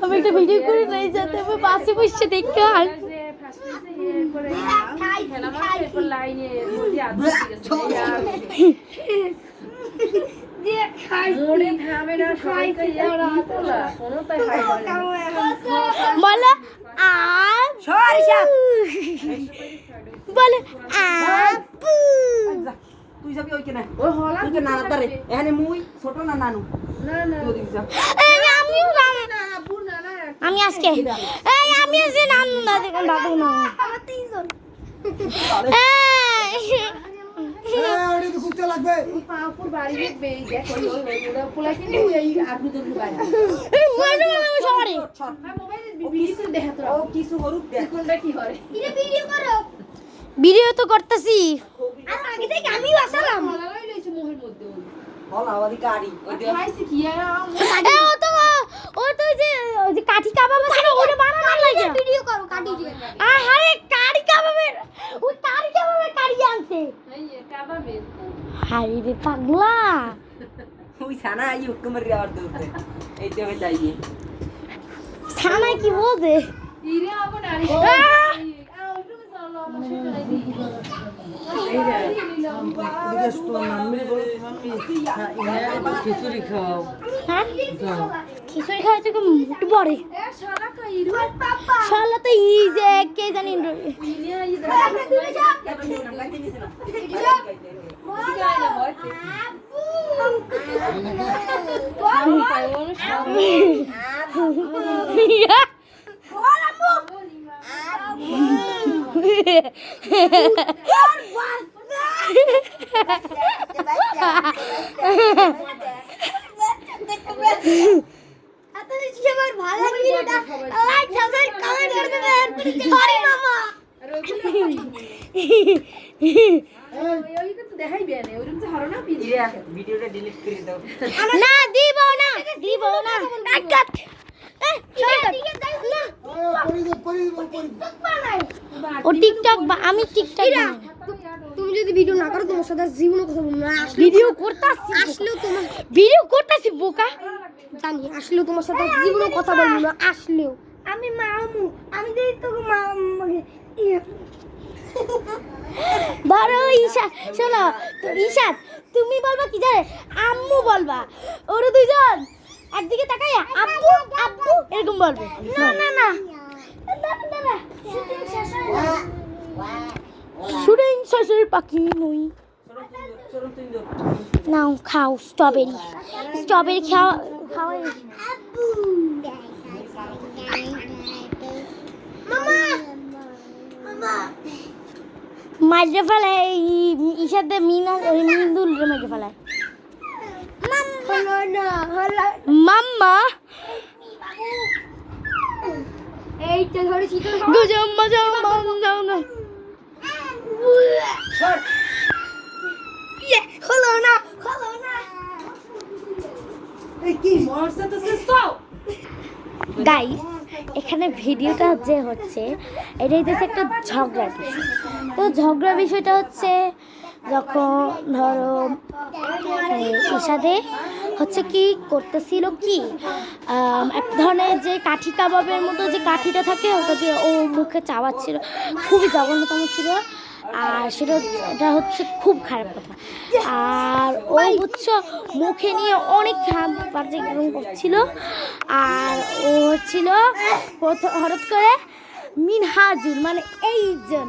আমি একটা ভিডিও করে নাই যাতে আমি বাসে বসে দেখতে আর বলো বলো তুই যাবি ওই কেনা ওই হলা তুই নানা তারে এখানে মুই ছোট না নানু না না তুই দিছ আমি আজকে এই আমি আজকে নানু না দেখুন দাদু না আমরা তিনজন ওরে তো কুত্তে লাগবে পাপুর বাড়ি দেখবে দেখো ওরা পোলা কিনে এই আগুন ধরে বাড়ি আমি সবারে মোবাইলে ভিডিও করে দেখা তো ও কিছু হরুক দেখ কোনটা কি হয় এটা ভিডিও করো ভিডিও তো করতেছি আর আগে থেকে আমিও আসলাম লাগাই লইছে মোহের মধ্যে বল আওয়াজি গাড়ি ওই দে খাইছে কি আর ও তো যে কাঠি কাবাব আছে ওটা বানানোর লাগে ভিডিও করো কাঠি দিয়ে আরে কাঠি কাবাবের ওই কাঠি কাবাবের কাঠি আনছে এই কাবাবে হাই রে পাগলা ওই সানা আই হুকুম রে আর দৌড়তে এই তো হয়ে যাইয়ে সানা কি বোঝে ইরে আবার নারী খিচুড়ি খাও হ্যাঁ খিচুড়ি খাওয়া থেকে মোটু পড়ে শালা তো ই যে কে জানি ভিডিওটা ডিলিট করে দাও না দিব না দিব না কাট ও টিকটক আমি টিকটক তুমি যদি ভিডিও না করো তোমার সাথে জীবনে কথা বলবো না ভিডিও করতাছি আসলেও তোমার ভিডিও করতাছি বোকা জানি আসলেও তোমার সাথে জীবনে কথা বলবো না আসলেও আমি মামু আমি যদি তোকে মামু ধরো ঈশা শোনো ঈশা তুমি বলবা কি জানে আম্মু বলবা ওরা দুইজন একদিকে তাকাইয়া আব্বু আব্বু এরকম বলবে না না না শুটিং শেষের পাখি নই নাও খাও স্ট্রবেরি স্ট্রবেরি খাওয়াই মাঝে ফেলায় ঈশাতে মিন্দুল মাঝে ফেলায় মাম্মা এইটা ধরে চিকেন গজম মজম যাও না হলো না এই কি মরছে তো সব গাইস এখানে ভিডিওটা যে হচ্ছে এটা হচ্ছে একটা ঝগড়া বিষয় তো ঝগড়া বিষয়টা হচ্ছে যখন ধরো ঈশাদে হচ্ছে কি করতেছিল কি এক ধরনের যে কাঠি কাবাবের মতো যে কাঠিটা থাকে ওটা দিয়ে ও মুখে চাওয়াচ্ছিল খুবই জঘন্যতম ছিল আর এটা হচ্ছে খুব খারাপ কথা আর ও হচ্ছে মুখে নিয়ে অনেক খারাপ বাজে এরকম করছিল আর ও হচ্ছিল হঠাৎ করে মিনহাজুর মানে এইটা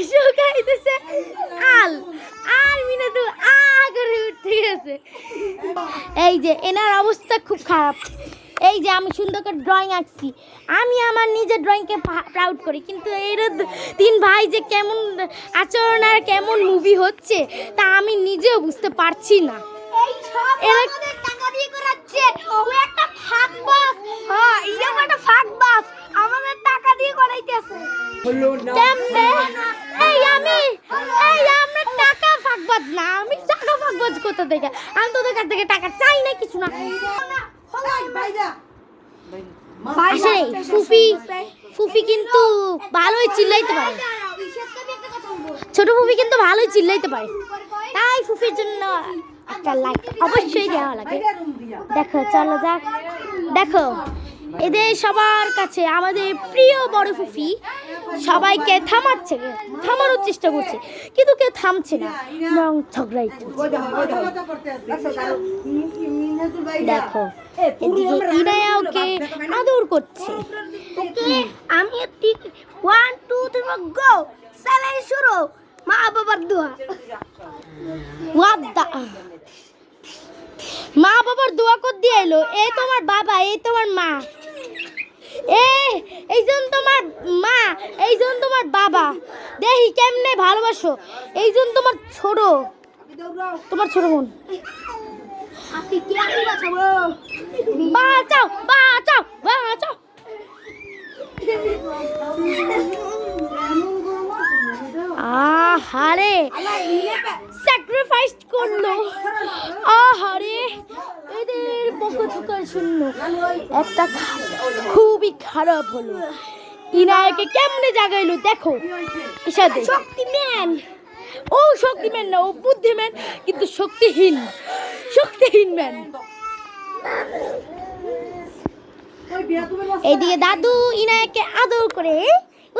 শুকাইতেছে আল আর মিনাজুল করে উঠে গেছে এই যে এনার অবস্থা খুব খারাপ এই যে আমি সুন্দর করে ড্রয়িং আঁকছি আমি আমার নিজের ড্রয়িংকে প্রাউড করি কিন্তু এর তিন ভাই যে কেমন আচরণ আর কেমন মুভি হচ্ছে তা আমি নিজেও বুঝতে পারছি না এই সব আমাদের টাকা দিয়ে করাচ্ছে ও একটা ফাঁকবাজ হ্যাঁ এরকম একটা ফাঁকবাজ আমাদের টাকা দিয়ে করাইতেছে হলো না কেমনে এই আমরা টাকা ফাঁকবাজ না আমি টাকা ফাঁকবাজ কোথা থেকে আমি তোদের কাছ থেকে টাকা চাই না কিছু না ফুফি কিন্তু ভালোই চিল্লাইতে পারে ছোট ফুফি কিন্তু ভালোই চিল্লাইতে পারে তাই ফুফির জন্য একটা লাইক অবশ্যই দেওয়া লাগে। দেখো চলো যাক, দেখো এদের সবার কাছে আমাদের প্রিয় বড় ফুফি সবাইকে থামানোর চেষ্টা করছে, কিন্তু কেউ থামছে না, বরং ঝগড়াই চলছে। দেখো এদিকে ইনায়া ওকে আদর করছে। ওকে আমি ঠিক 1 2 3 গো চ্যালেঞ্জ শুরু। মা বাবার দোয়া, ওয়াদা মা বাবার দোয়া কর দিয়ে এলো। এই তোমার বাবা, এই তোমার মা, এইজন তোমার মা, এইজন তোমার বাবা। দেখি কেমনে ভালোবাসো। এইজন তোমার ছোট বোন। বাঁচাও বাঁচাও বাঁচাও। আহারে স্যাক্রিফাইস করলো। আহারে এদের বকঝকার শূন্য একটা খুবই খারাপ হলো। ইনায়াকে কেমনে জাগাইলো দেখো। ইসাদে শক্তিম্যান, ও শক্তিম্যান না, ও বুদ্ধিমান কিন্তু শক্তিহীন ম্যান। এদিকে দাদু ইনায়াকে আদর করে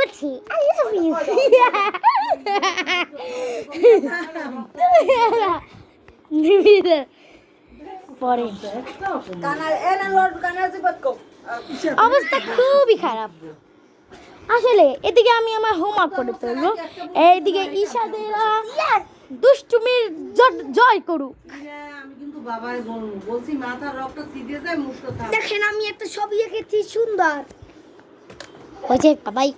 উঠছি। I love you. পরে অবস্থা খুবই খারাপ আসলে। এদিকে আমি আমার হোমওয়ার্ক করে তুলবো, এইদিকে ঈশাদেরা দুষ্টুমির জয় করুক। আমি কিন্তু বাবাই বলছি মাথার রক্ত সিধে যায় মুখটা। দেখেন আমি একটা ছবি এঁকেছি সুন্দর। ওই যে বাবাই